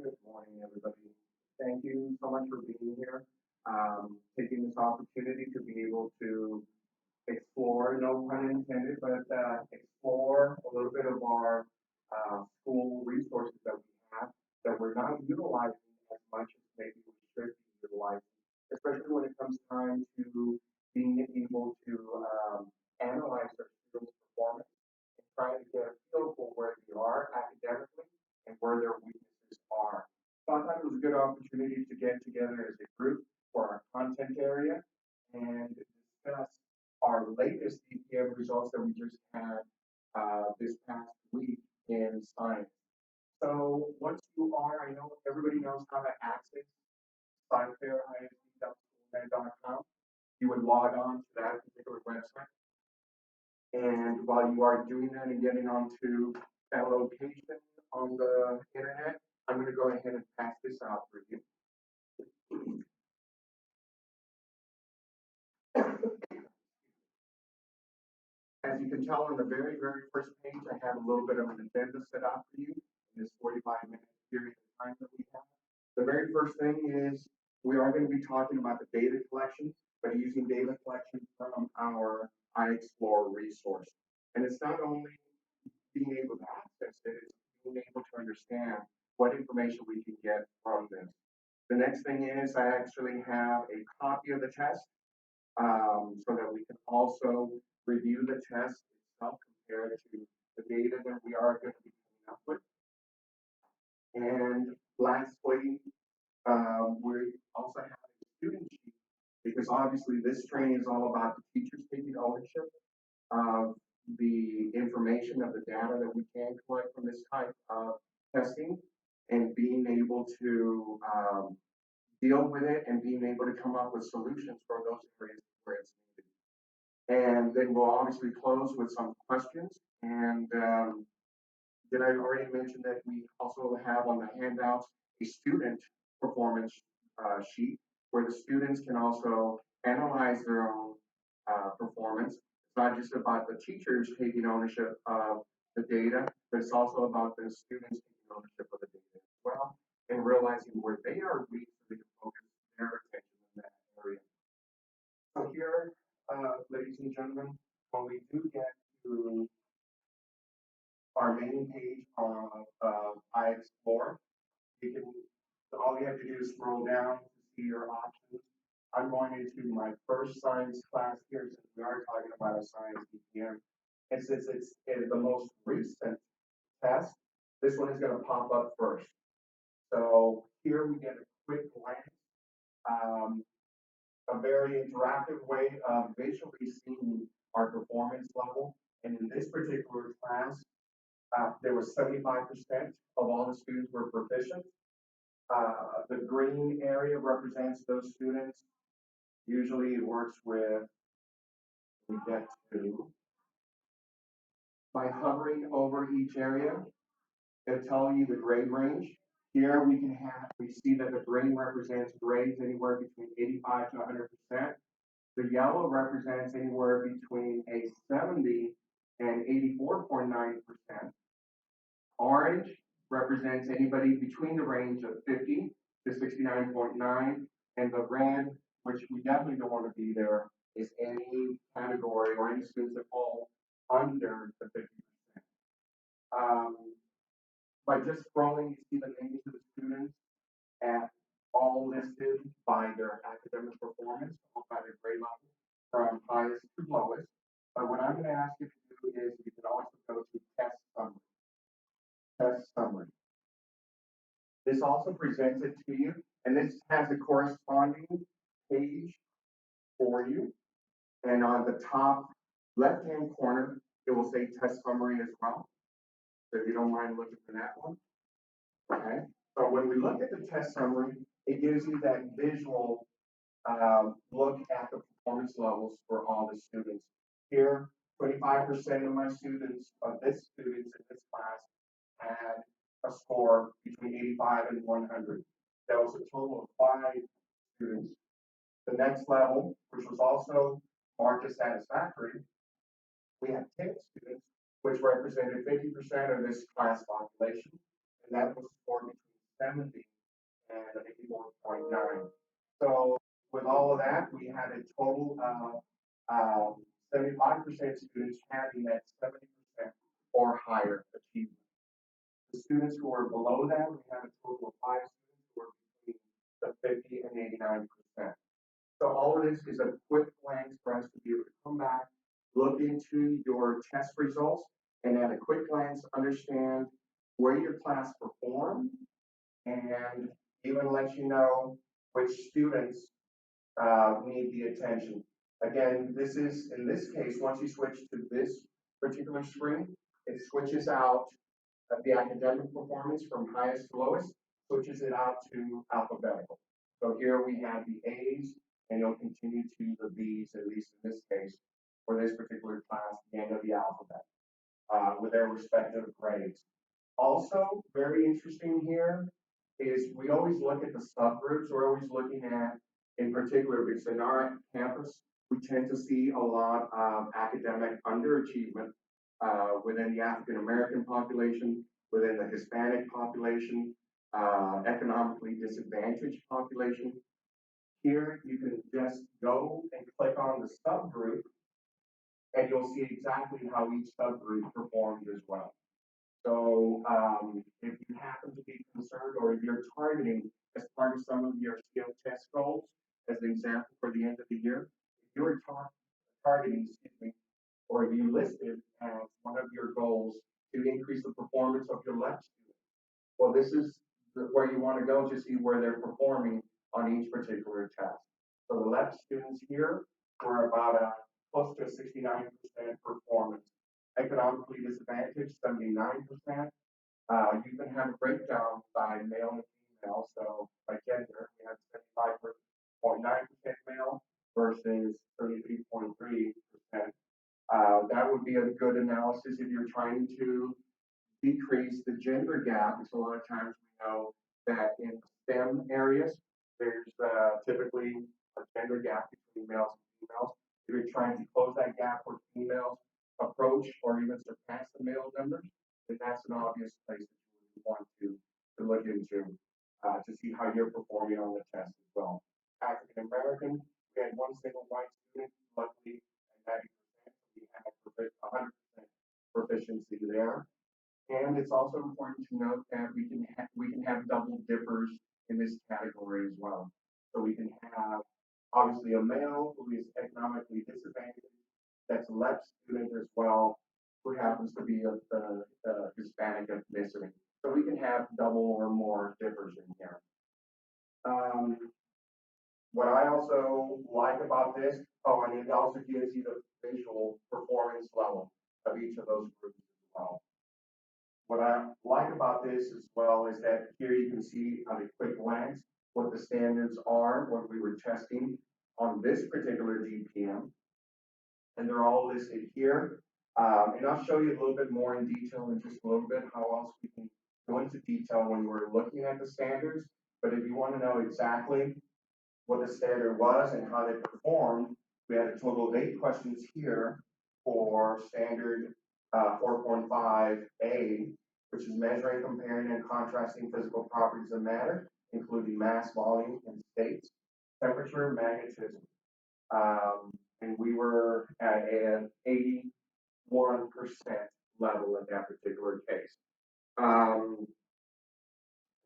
Good morning, everybody. Thank you so much for being here, taking this opportunity to be able to explore, no pun intended, but explore a little bit of our school resources that we have that we're not utilizing as much as maybe we should be utilizing, especially when it comes time to being able to analyze our students' performance and try to get a feel for where they are academically and where their weaknesses are. So I thought it was a good opportunity to get together as a group for our content area and discuss our latest EPM results that we just had this past week in science. So once you are, I know everybody knows how to access scifair.isd.schoolnet.com. You would log on to that particular website. And while you are doing that and getting onto that location on the internet, I'm going to go ahead and pass this out for you. As you can tell on the very, very first page, I have a little bit of an agenda set out for you in this 45-minute period of time that we have. The very first thing is we are going to be talking about the data collection, but using data collection from our iExplore resource. And it's not only being able to access it, it's being able to understand what information we can get from this. The next thing is I actually have a copy of the test so that we can also review the test itself compared to the data that we are going to be coming up with. And lastly, we also have a student sheet because obviously this training is all about the teachers taking ownership of the information of the data that we can collect from this type of testing and being able to deal with it and being able to come up with solutions for those areas where it's needed. And then we'll obviously close with some questions. And did I already mention that we also have on the handouts a student performance sheet where the students can also analyze their own performance. It's not just about the teachers taking ownership of the data, but it's also about the students taking ownership of the data as well and realizing where they are weak so they can focus their attention in that area. So here, ladies and gentlemen, when we do get to our main page of iExplore, you can, all you have to do is scroll down to see your options. I'm going into my first science class here since we are talking about a science EPM. And since it's the most recent test, this one is going to pop up first. So here we get a quick glance, a very interactive way of visually seeing our performance level. And in this particular class, there was 75% of all the students were proficient. The green area represents those students. Usually it works with, we get to, by hovering over each area, it'll tell you the grade range. Here we see that the green represents grades anywhere between 85 to 100%. The yellow represents anywhere between a 70 and 84.9%. Orange represents anybody between the range of 50 to 69.9, and the red, which we definitely don't want to be there, is any category or any students that fall under the 50%. By just scrolling, you see the names of the students at all listed by their academic performance, by their grade level, from highest to lowest. But what I'm going to ask you to do is you can also go to test summary. Test summary. This also presents it to you, and this has a corresponding page for you. And on the top left-hand corner, it will say test summary as well. So if you don't mind looking for that one. Okay. So when we look at the test summary, it gives you that visual look at the performance levels for all the students. Here, 25% of my students, of this students in this class, had a score between 85 and 100. That was a total of 5 students. The next level, which was also marked as satisfactory, we had 10 students, which represented 50% of this class population, and that was scored between 70 students having that 70% or higher achievement. The students who are below that, we have a total of 5 students who are between the 50 and 89%. So all of this is a quick glance for us to be able to come back, look into your test results, and at a quick glance, understand where your class performed, and even let you know which students need the attention. Again, this is, in this case, once you switch to this particular screen, it switches out the academic performance from highest to lowest, switches it out to alphabetical. So here we have the A's, and you'll continue to the B's, at least in this case, for this particular class, the end of the alphabet, with their respective grades. Also, very interesting here is we always look at the subgroups. We're always looking at, in particular, because in our campus, we tend to see a lot of academic underachievement within the African American population, within the Hispanic population, economically disadvantaged population. Here, you can just go and click on the subgroup, and you'll see exactly how each subgroup performed as well. So if you happen to be concerned, or if you're targeting as part of some of your skill test goals, as an example for the end of the year, if you're targeting, excuse me, or if you listed as one of your goals to increase the performance of your left student, well, this is where you want to go to see where they're performing on each particular test. So the left students here were about close to a 69% performance. Economically disadvantaged, 79%. You can have a breakdown by male and female. So by gender, we have 75.9% male versus 33.3%. That would be a good analysis if you're trying to decrease the gender gap, because a lot of times we know that in STEM areas, there's typically a gender gap between males and females. If you're trying to close that gap where females approach or even surpass the male numbers, then that's an obvious place that you would want to look into to see how you're performing on the test as well. African American, we had one single white student, luckily at 90%, we had 100% proficiency there. And it's also important to note that we can have double dippers in this category as well. So we can have obviously a male who is economically disadvantaged, that's a left student as well, who happens to be of the Hispanic ethnicity. So we can have double or more dippers in here. What I also like about this, oh, and it also gives you the visual performance level of each of those groups as well. What I like about this as well is that here you can see at a quick glance what the standards are, what we were testing on this particular DPM, and they're all listed here. And I'll show you a little bit more in detail in just a little bit how else we can go into detail when we're looking at the standards. But if you want to know exactly what the standard was and how they performed, we had a total of 8 questions here for standard 4.5A, which is measuring, comparing, and contrasting physical properties of matter, including mass, volume, and states, temperature, magnetism. And we were at an 81% level in that particular case. I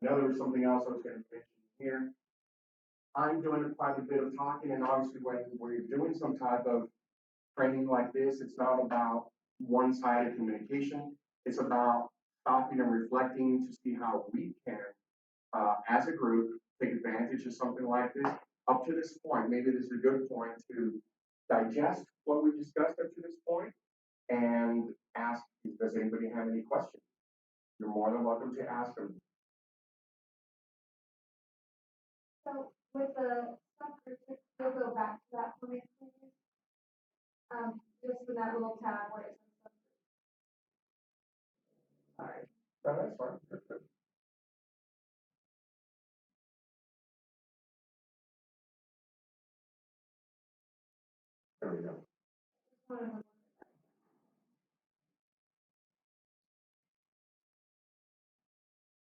know there was something else I was going to mention here. I'm doing quite a bit of talking, and obviously when we're doing some type of training like this, it's not about one-sided communication. It's about stopping and reflecting to see how we can, as a group, take advantage of something like this. Up to this point, maybe this is a good point to digest what we've discussed up to this point and ask, does anybody have any questions? You're more than welcome to ask them. So with the subgroup, we'll go back to that for me, please. Just for that little tab where it says All right, no, that's fine. That's good. There we go. subgroup.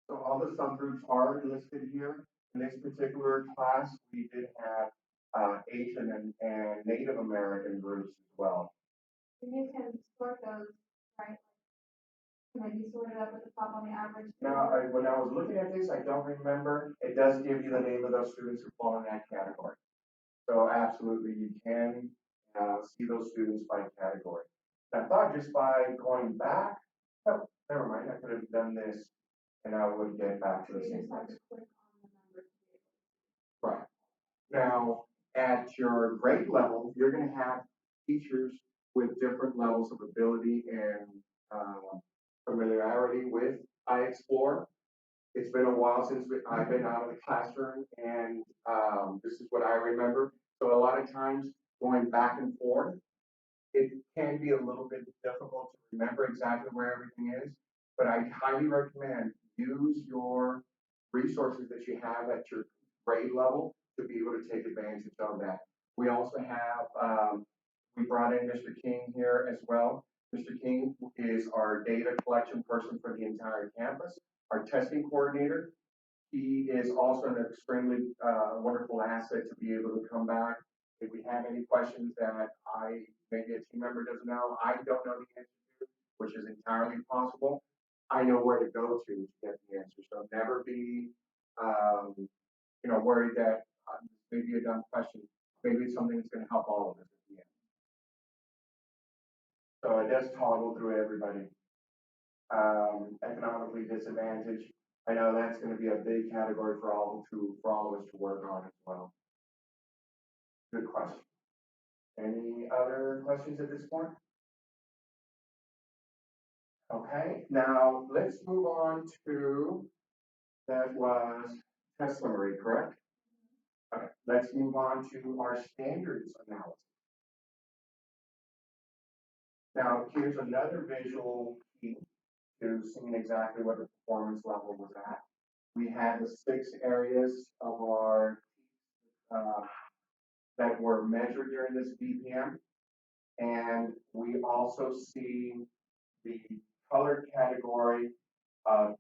So all the subgroups are listed here. In this particular class, we did have Asian and Native American groups as well. You can sort those, right? Can they be sorted up at the top on the average? Now, when I was looking at this, I don't remember, it does give you the name of those students who fall in that category. So absolutely, you can, see those students by category. I thought just by going back, oh, never mind, I could have done this and I would get back to the You same just have place. to click on the number to be Right. Now, at your grade level, you're gonna have teachers with different levels of ability and, familiarity with iExplore. It's been a while since I've been out of the classroom and, this is what I remember. So a lot of times going back and forth, it can be a little bit difficult to remember exactly where everything is, but I highly recommend use your resources that you have at your grade level to be able to take advantage of that. We also have, we brought in Mr. King here as well. Mr. King is our data collection person for the entire campus, our testing coordinator. He is also an extremely wonderful asset to be able to come back. If we have any questions that maybe a team member doesn't know, I don't know the answer to, which is entirely possible, I know where to go to get the answer. So never be, worried that maybe a dumb question, maybe it's something that's going to help all of us at the end. So it does toggle through everybody. Economically disadvantaged. I know that's going to be a big category for all of us to work on as well. Good question. Any other questions at this point? Okay, now let's move on to, that was test summary, correct? Okay, let's move on to our standards analysis. Now, here's another visual key to seeing exactly what the performance level was at. We had the 6 areas of our uh, that were measured during this BPM. And we also see the color category at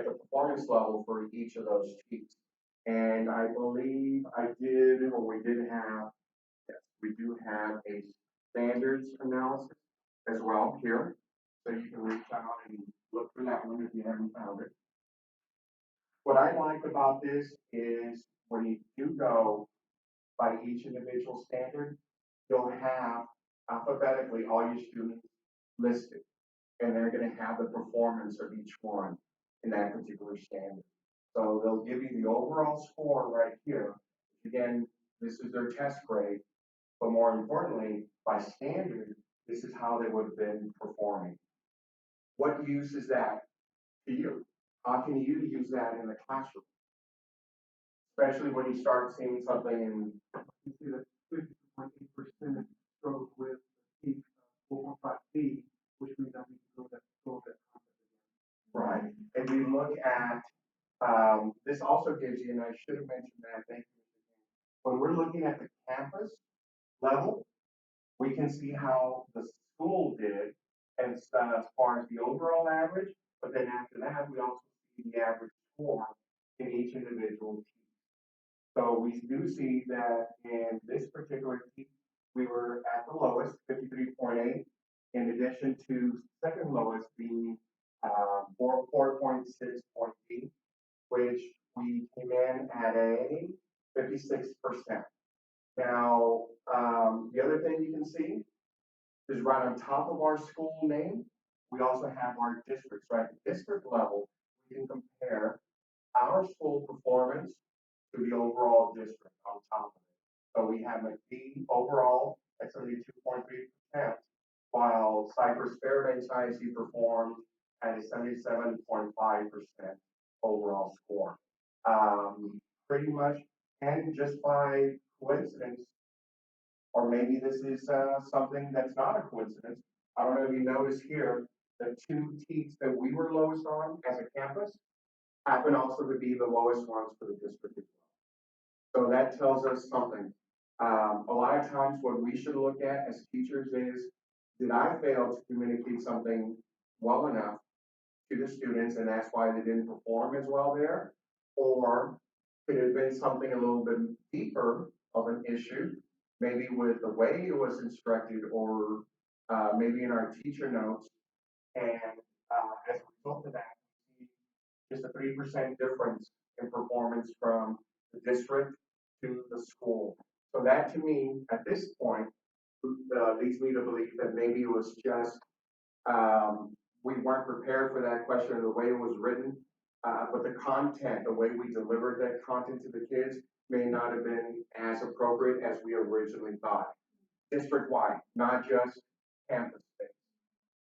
the performance level for each of those sheets. And I believe we did have, yes, we do have a standards analysis as well here. So you can reach out and look for that one if you haven't found it. What I like about this is when you do go by each individual standard, you'll have alphabetically all your students listed, and they're going to have the performance of each one in that particular standard. So they'll give you the overall score right here. Again, this is their test grade, but more importantly, by standard, this is how they would have been performing. What use is that to you? How can you use that in the classroom? Especially when you start seeing something in, you see that 50.8% goes with the peak 4.5B, which means that we can go that concept again. Right. If we look at, this also gives you, and I should have mentioned that, thank you. When we're looking at the campus level, we can see how the school did as far as the overall average, but then after that, we also see the average score in each individual team. So we do see that in this particular team, we were at the lowest, 53.8, in addition to second lowest being 4.6.8, which we came in at a 56%. Now, the other thing you can see is right on top of our school name, we also have our districts. So at the district level, we can compare our school performance to the overall district on top of it. So we have McPhee overall at 72.3%, while Cypress Fairbanks ISD performed at a 77.5% overall score. Pretty much, and just by coincidence, or maybe this is something that's not a coincidence. I don't know if you notice here, the 2 teats that we were lowest on as a campus happen also to be the lowest ones for the district as well. So that tells us something. A lot of times what we should look at as teachers is, did I fail to communicate something well enough to the students and that's why they didn't perform as well there? Or could it have been something a little bit deeper of an issue, maybe with the way it was instructed or maybe in our teacher notes. And as a result of that, we see just a 3% difference in performance from the district to the school. So that to me, at this point, leads me to believe that maybe it was just we weren't prepared for that question or the way it was written, but the content, the way we delivered that content to the kids may not have been as appropriate as we originally thought. District-wide, not just campus-based.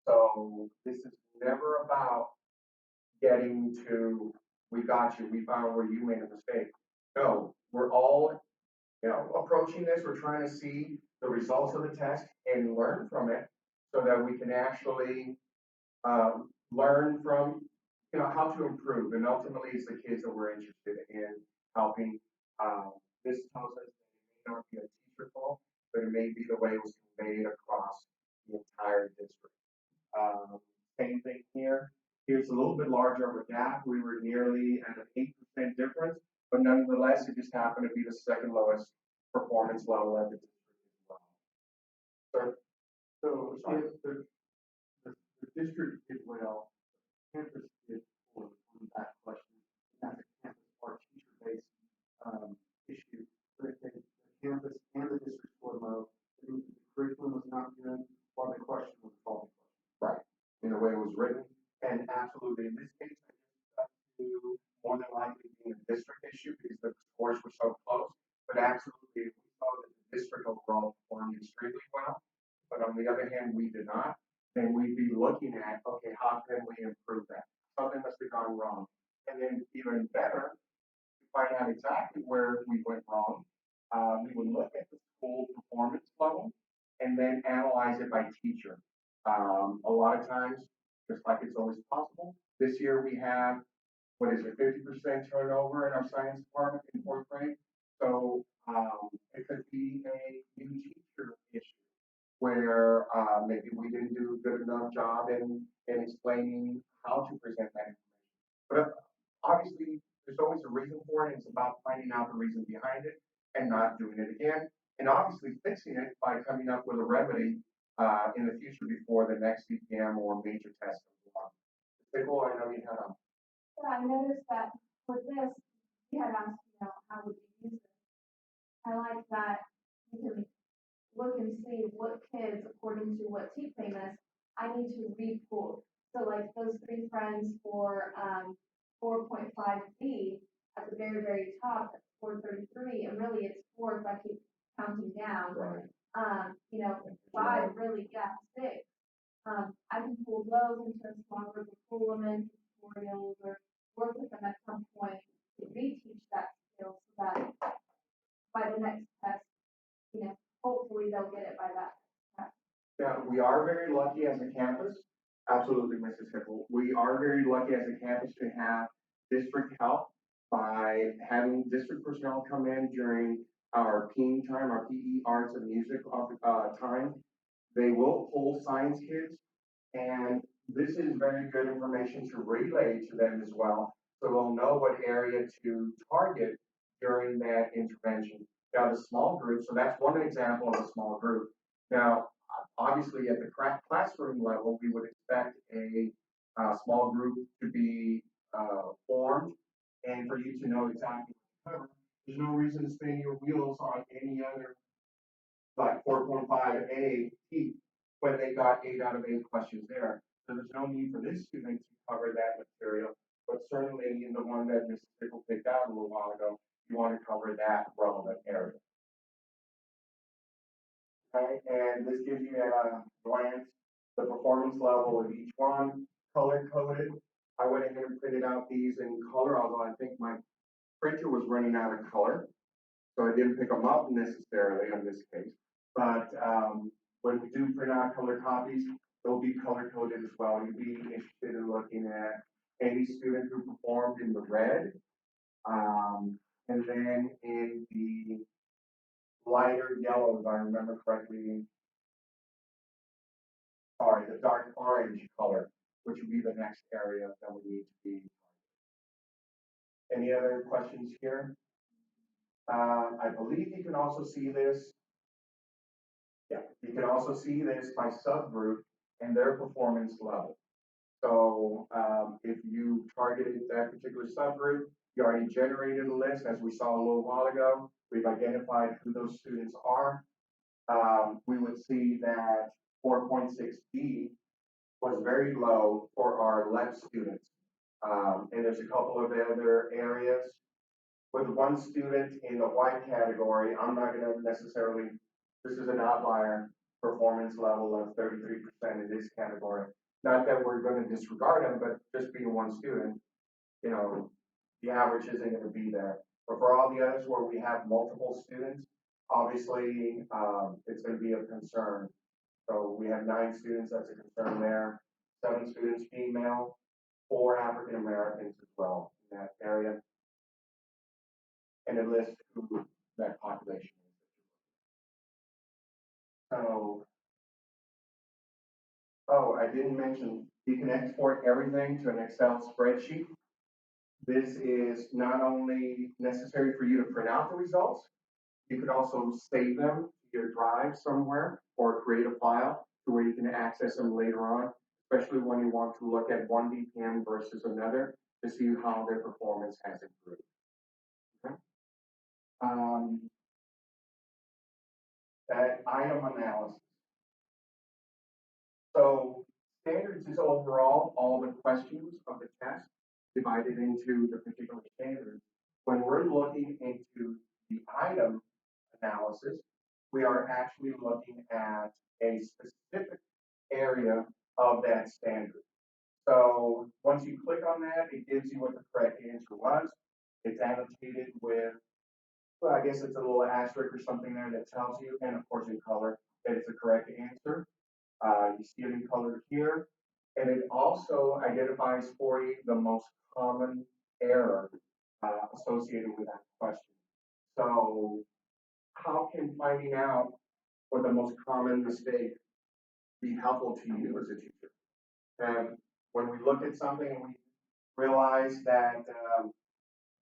So this is never about getting to, we got you, we found where you made a mistake. No, we're all, approaching this, we're trying to see the results of the test and learn from it so that we can actually learn from, how to improve. And ultimately, it's the kids that we're interested in helping. This tells us that it may not be a teacher fault, but it may be the way it was conveyed across the entire district. Same thing here. Here's a little bit larger of a gap. We were nearly at an 8% difference, but nonetheless, it just happened to be the second lowest performance level at the district as well. Sir? So if the district did well, campus did poorly on that question. That's a campus or teacher-based issue. But if the campus and the district scored low, it means the curriculum was not good, or the question was a faulty question. Right. In the way it was written. And absolutely, in this case, I think that to more than likely being a district issue because the scores were so close. But absolutely, we saw that the district overall performed extremely well. But on the other hand, we did not. Then we'd be looking at, okay, how can we improve that? Something must have gone wrong. And then even better, to find out exactly where we went wrong, we would look at the school performance level and then analyze it by teacher. A lot of times, just like it's always possible, this year we have, what is it, 50% turnover in our science department in fourth grade. So it could be a new teacher issue where maybe we didn't do a good enough job in explaining how to present that information. But obviously, there's always a reason for it. And it's about finding out the reason behind it and not doing it again. And obviously fixing it by coming up with a remedy in the future before the next CPM or major test comes along. Nicole, I know you had a. Yeah, I noticed that for this, you had asked, how would you use it? I like that you can look and see what kids, according to what team name is, I need to repull. So like those three friends for 4.5B at the very, very top at 433, and really it's four if I keep counting down. Right. Five really, yeah, six. I can pull those into a small group of pull them in tutorials or work with them at some point to reteach that skill so that by the next test, hopefully they'll get it by that test. Yeah, we are very lucky as a campus. Absolutely, Mrs. Hickle. We are very lucky as a campus to have district help by having district personnel come in during our PE time, our PE arts and music time. They will pull science kids, and this is very good information to relay to them as well. So they'll know what area to target during that intervention. Now, the small group, so that's one example of a small group. Now, obviously, at the classroom level, we would expect a small group to be formed and for you to know exactly what to cover. There's no reason to spin your wheels on any other like 4.5A heat when they got 8 out of 8 questions there. So there's no need for this student to cover that material, but certainly in the one that Mrs. Pickle picked out a little while ago, you want to cover that relevant area. Okay, and this gives you at a glance the performance level of each one, color coded. I went ahead and printed out these in color, although I think my printer was running out of color, so I didn't pick them up necessarily in this case. But when we do print out color copies, they'll be color coded as well. You'd be interested in looking at any student who performed in the red, and then in the lighter yellow, if I remember correctly, sorry, the dark orange color, which would be the next area that we need to be. Any other questions here? I believe you can also see this Yeah, you can also see this by subgroup and their performance level. So if you targeted that particular subgroup, you already generated a list, as we saw a little while ago. We've identified who those students are. We would see that 4.6B was very low for our left students. And there's a couple of other areas. With one student in the white category, I'm not going to necessarily, this is an outlier performance level of 33% in this category. Not that we're going to disregard them, but just being one student, you know, the average isn't going to be there. But for all the others where we have multiple students, obviously it's going to be a concern. So we have 9 students, that's a concern there. 7 students female, 4 African Americans as well in that area. And it lists who that population is. So, oh, I didn't mention, you can export everything to an Excel spreadsheet. This is not only necessary for you to print out the results, you could also save them to your drive somewhere or create a file to where you can access them later on, especially when you want to look at one DPM versus another to see how their performance has improved. Okay? That item analysis. So standards is overall all the questions of the test divided into the particular standards. When we're looking into the item analysis, we are actually looking at a specific area of that standard. So once you click on that, it gives you what the correct answer was. It's annotated with, well, I guess it's a little asterisk or something there that tells you, and of course in color, that it's the correct answer. You see it in color here. And it also identifies for you the most common error associated with that question. So how can finding out what the most common mistake be helpful to you as a teacher? And when we look at something and we realize that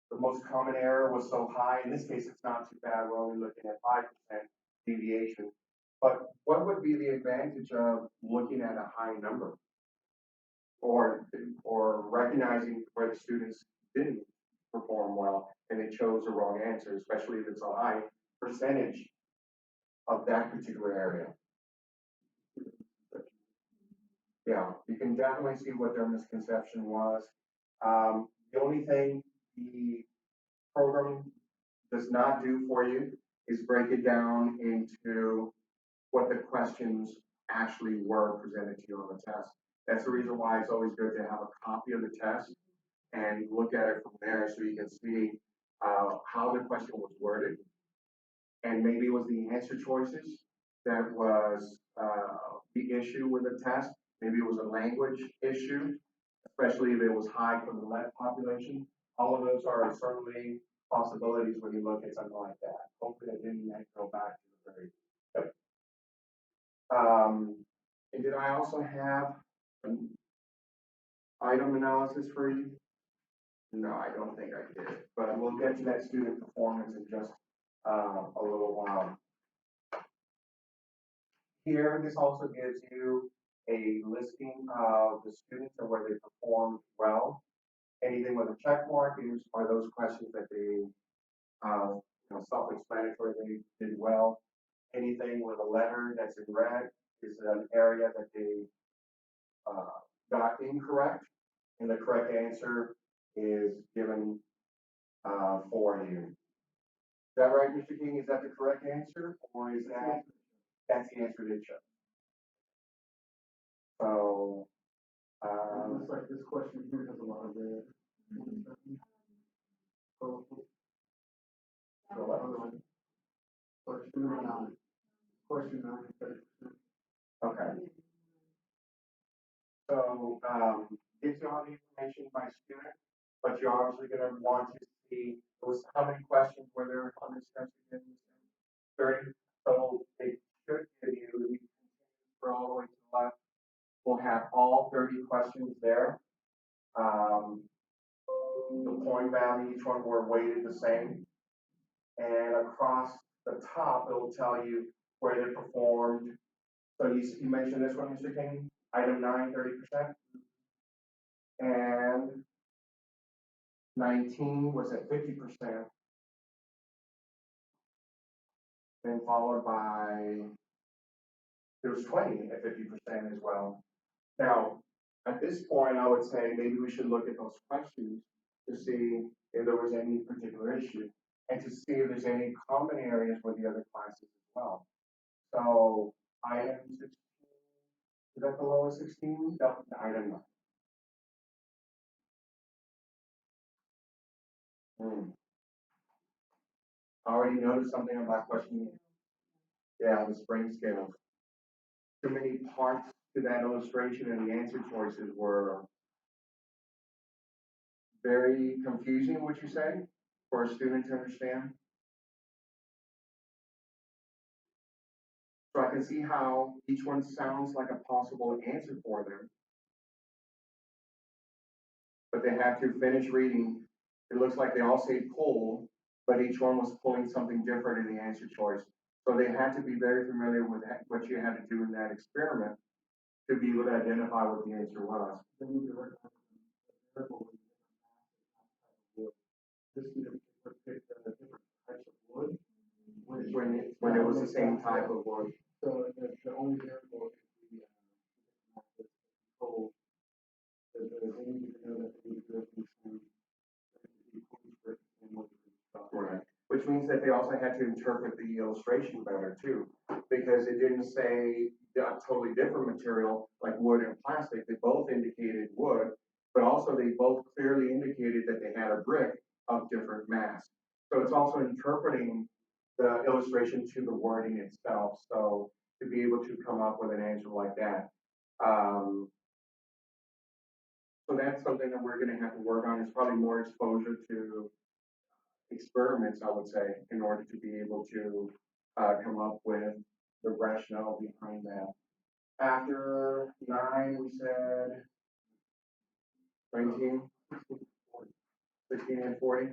the most common error was so high, in this case, it's not too bad. We're only looking at 5% deviation. But what would be the advantage of looking at a high number? Or recognizing where the students didn't perform well and they chose the wrong answer, especially if it's a high percentage of that particular area. Yeah, you can definitely see what their misconception was. The only thing the program does not do for you is break it down into what the questions actually were presented to you on the test. That's the reason why it's always good to have a copy of the test and look at it from there so you can see how the question was worded. And maybe it was the answer choices that was the issue with the test. Maybe it was a language issue, especially if it was high for the left population. All of those are certainly possibilities when you look at something like that. Hopefully I didn't go back to the very. Yep. And did I also have an item analysis for you? No, I don't think I did, but we'll get to that student performance in just a little while. Here, this also gives you a listing of the students and where they performed well. Anything with a check mark are those questions that they, self-explanatory, they did well. Anything with a letter that's in red is an area that they got incorrect, and the correct answer is given for you. Is that right, Mr. King? Is that the correct answer, or is that's the answer they chose? So, looks like this question here has a lot of red. Question 9. Question 9. okay. So, gives you all the information by student, but you're obviously going to want to see those, how many questions were there on this test again? 30. So it should give you, if you scroll all the way to the left, we'll have all 30 questions there. The point value, each one were weighted the same. And across the top, it'll tell you where they performed. So you mentioned this one, Mr. King, item 9, 30%. And 19 was at 50%. Then followed by, there was 20 at 50% as well. Now, at this point, I would say maybe we should look at those questions to see if there was any particular issue and to see if there's any common areas with the other classes as well. So item 16, is that the lowest 16? No, item 9. I already noticed something about question. Yeah, the spring scale. Too many parts to that illustration and the answer choices were very confusing, would you say, for a student to understand? So I can see how each one sounds like a possible answer for them. But they have to finish reading. It looks like they all say pull, but each one was pulling something different in the answer choice. So they had to be very familiar with what you had to do in that experiment to be able to identify what the answer was. Then you can recognize the variable with different types of wood. This student picked different types of wood. When it was the same type of wood. So the only variable is the control. They need to know that they need to go through some Right. Which means that they also had to interpret the illustration better too, because it didn't say a totally different material like wood and plastic. They both indicated wood, but also they both clearly indicated that they had a brick of different mass. So it's also interpreting the illustration to the wording itself. So to be able to come up with an answer like that. So that's something that we're going to have to work on. It's probably more exposure to experiments, I would say, in order to be able to come up with the rationale behind that. After 9, we said 19, 16, and 40.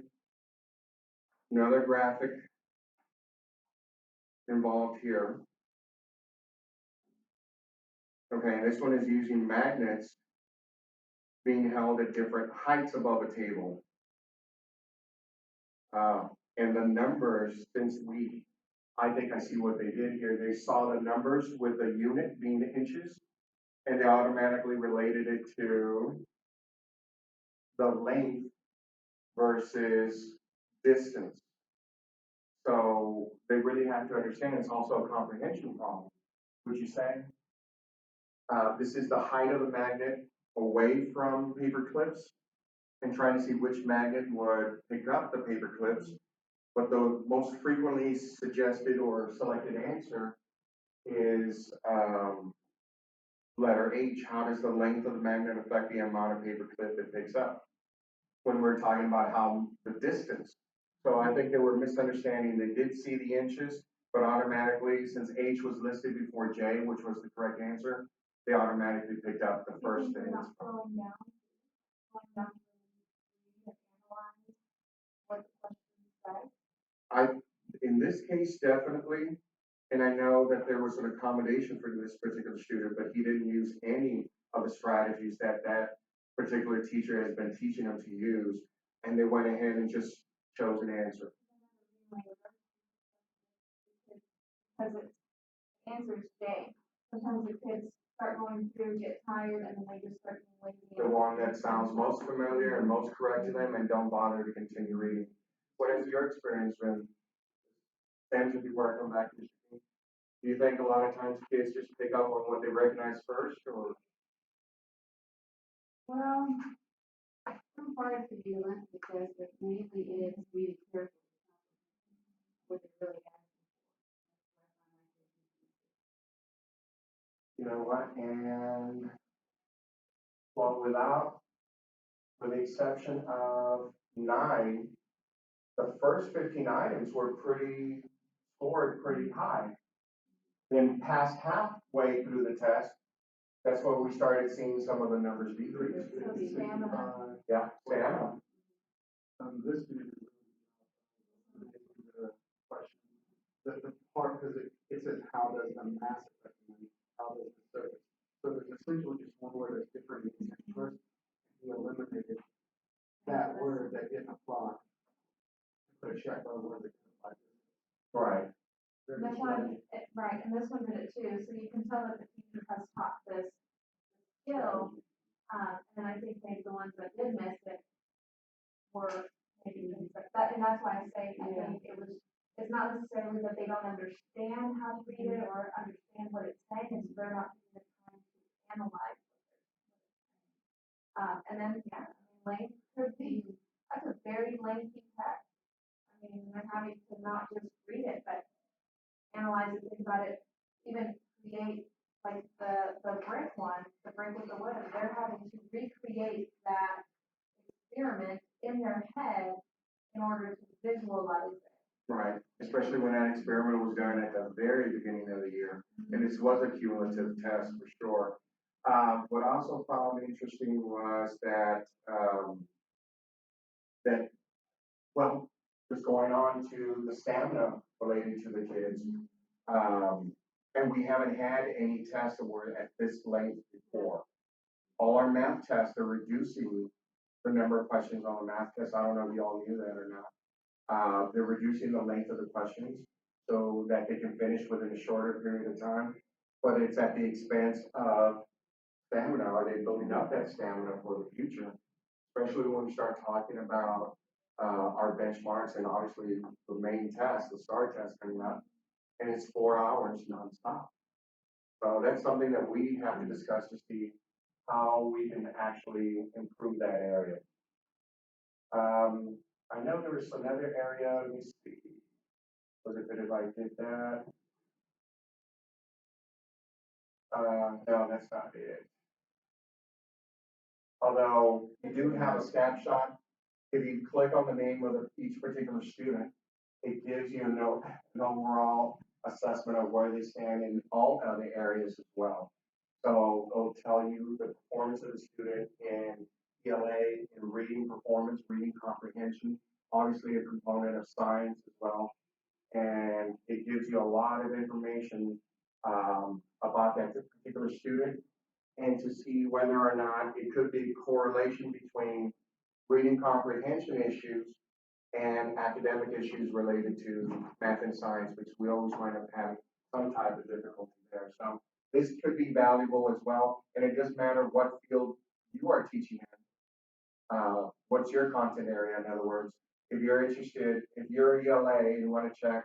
Another graphic involved here. Okay, this one is using magnets being held at different heights above a table. And the numbers, I think I see what they did here. They saw the numbers with the unit being the inches, and they automatically related it to the length versus distance. So they really have to understand it's also a comprehension problem, would you say? This is the height of the magnet away from paper clips and trying to see which magnet would pick up the paper clips. But the most frequently suggested or selected answer is letter H. How does the length of the magnet affect the amount of paper clip it picks up? When we're talking about how the distance. So I think they were misunderstanding. They did see the inches, but automatically, since H was listed before J, which was the correct answer, they automatically picked up the first thing. In this case, definitely, and I know that there was an accommodation for this particular student, but he didn't use any of the strategies that particular teacher has been teaching them to use, and they went ahead and just chose an answer. Because it's answers J. Sometimes the kids start going through, get tired, and then they just start doing lazy. The one that sounds most familiar and most correct to them and don't bother to continue reading. What has your experience been? Sam, if you want to come back to this, do you think a lot of times kids just pick up on what they recognize first, or? Well, some part of the lens because it mainly is reading carefully what they really You know what? And well, with the exception of 9, the first 15 items were scored pretty high. Then past halfway through the test, that's when we started seeing some of the numbers decrease. Yeah, stamina. This is the question. The part, because it it says, how does the mass affect the money? How does the service? So there's essentially just one word that's different in each verse. We eliminated that word that didn't apply. Put a check on where they can apply. Right. And this one, right, and this one did it too, so you can tell that the teacher has taught this skill. And I think maybe the ones that did miss it were maybe, that, and that's why I say, I think it's not necessarily that they don't understand how to read it or understand what it's saying, it's they're not taking the time to analyze. And then, yeah, I mean, length could be, that's a very lengthy text. I mean, they're having to not just read it, but analyze it, think about it, even create, like the brick one, the brick with the wood, they're having to recreate that experiment in their head in order to visualize it. Right, especially when that experiment was done at the very beginning of the year, and this was a cumulative test for sure. What I also found interesting was that, well, just going on to the stamina related to the kids. And we haven't had any tests that were at this length before. All our math tests are reducing the number of questions on the math test. I don't know if you all knew that or not. They're reducing the length of the questions so that they can finish within a shorter period of time. But it's at the expense of stamina. Are they building up that stamina for the future? Especially when we start talking about our benchmarks and obviously the main test, the STAR test coming up, and it's 4 hours nonstop. So that's something that we have to discuss to see how we can actually improve that area. I know there was another area, let me see, was it that if I did that? No, that's not it. Although you do have a snapshot, if you click on the name of each particular student, it gives you an overall assessment of where they stand in all other areas as well. So it'll tell you the performance of the student in ELA, in reading performance, reading comprehension, obviously a component of science as well. And it gives you a lot of information about that particular student and to see whether or not it could be a correlation between reading comprehension issues and academic issues related to math and science, which we always wind up having some type of difficulty there. So this could be valuable as well, and it doesn't matter what field you are teaching in. What's your content area, in other words? If you're interested, if you're ELA and you want to check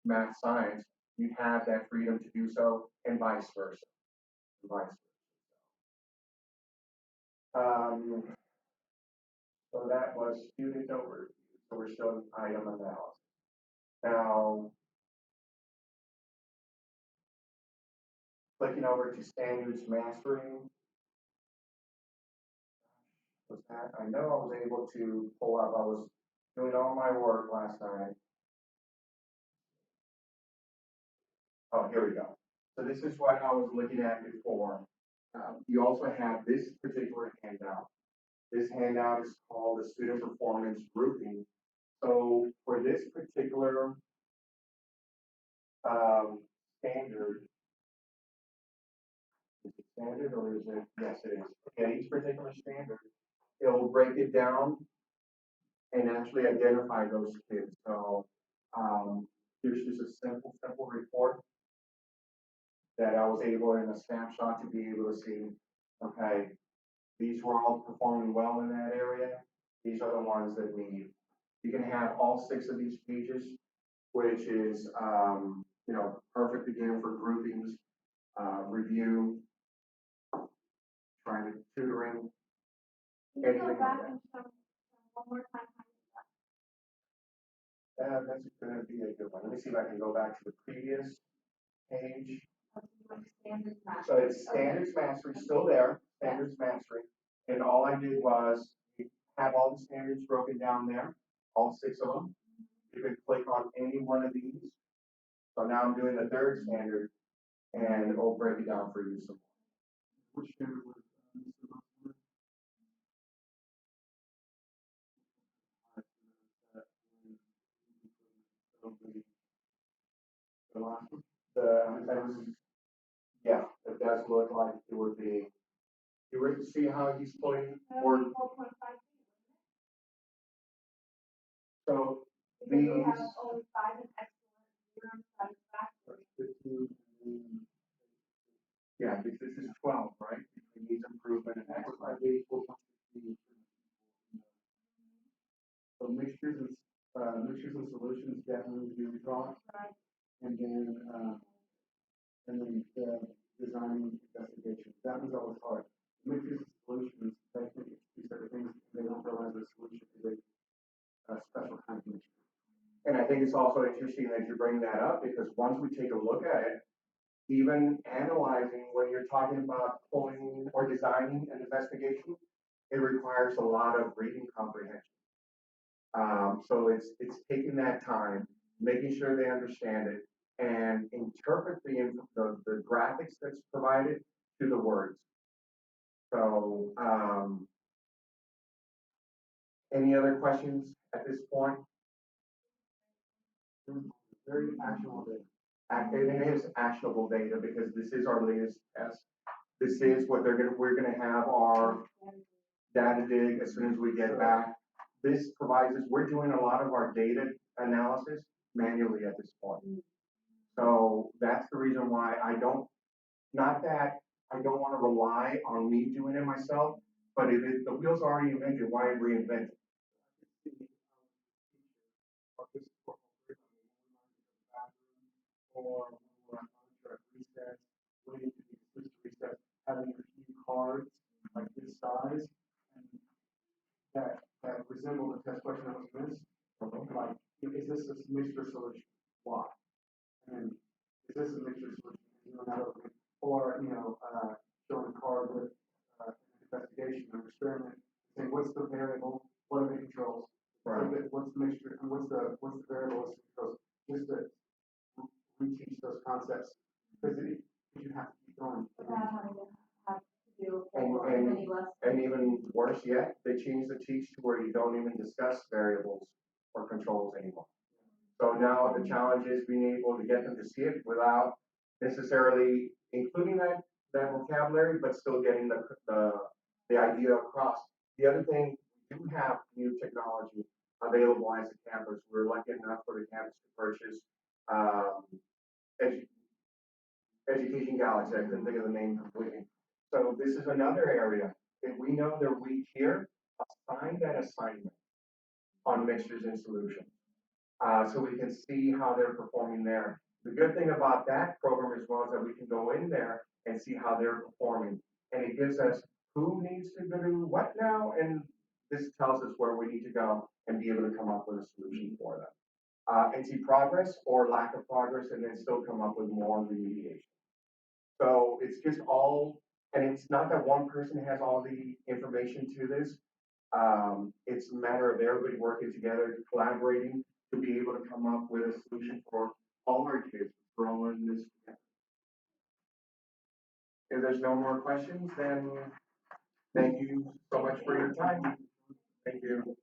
math science, you have that freedom to do so, and vice versa. And vice versa. So that was student overview. So we're still in item analysis. Now, clicking over to standards mastering. Was that, I know I was able to pull up, I was doing all my work last night. Oh, here we go. So this is what I was looking at before. You also have this particular handout. This handout is called the student performance grouping. So for this particular standard, is it standard or is it? Yes, it is. Okay, each particular standard, it will break it down and actually identify those kids. So here's just a simple report that I was able in a snapshot to be able to see, okay, these were all performing well in that area. These are the ones that need. You can have all 6 of these pages, which is, perfect again for groupings, review, trying to tutoring. Can you go back and show one more time? That's going to be a good one. Let me see if I can go back to the previous page. Standards mastery. So it's standards mastery, still there, standards mastery. And all I did was have all the standards broken down there, all 6 of them. You can click on any one of these. So now I'm doing the 3rd standard and it'll break it down for you some more. Which standard was The last one? The yeah, it does look like it would be. You would see how he's pulling, or, 4.5 feet. so Because we these, have only 5 in excellent, 0 in satisfactory. yeah, because this is 12, right? Between needs improvement and excellent. So mixtures and solutions definitely do draw. Right. And then the design investigation, that was always hard. Mixtures and solutions, they think it's two separate things, they don't realize the solution is a special kind of mixture. And I think it's also interesting that you bring that up, because once we take a look at it, even analyzing when you're talking about pulling or designing an investigation, it requires a lot of reading comprehension. So it's taking that time, making sure they understand it, and interpret the graphics that's provided to the words. So, any other questions at this point? Very actionable data. It is actionable data, because this is our latest test. This is what we're gonna have our data dig as soon as we get back. This provides us, we're doing a lot of our data analysis manually at this point. So that's the reason why not that I don't want to rely on me doing it myself, but if the wheel's already invented, why reinvent it? Or when we're on contract recess, waiting to be switched to recess, having a few cards like this size, and that resemble the test question that was missed. Like, is this a mixture solution? Why? And is this a mixture solution? Or, showing a card with an investigation or experiment, saying what's the variable, what are the controls? Right. What's the mixture, and what's the variable, what's the controls? Just to reteach those concepts, because you have to keep going. Without having to have to do And- many lessons. And even worse yet, they changed the teach to where you don't even discuss variables or controls anymore. So now the challenge is being able to get them to see it without necessarily including that vocabulary, but still getting the idea across. The other thing, we do have new technology available as a campus. We're lucky enough for the campus to purchase Education Galaxy. I couldn't think of the name completely. So this is another area. If we know they're weak here, assign that assignment on mixtures and solutions. So we can see how they're performing there. The good thing about that program as well is that we can go in there and see how they're performing. And it gives us who needs to do what now, and this tells us where we need to go and be able to come up with a solution for them. And see progress or lack of progress, and then still come up with more remediation. So it's just all, and it's not that one person has all the information to this. It's a matter of everybody working together, collaborating to be able to come up with a solution for all our kids, throwing this together. If there's no more questions, then thank you so much for your time. Thank you.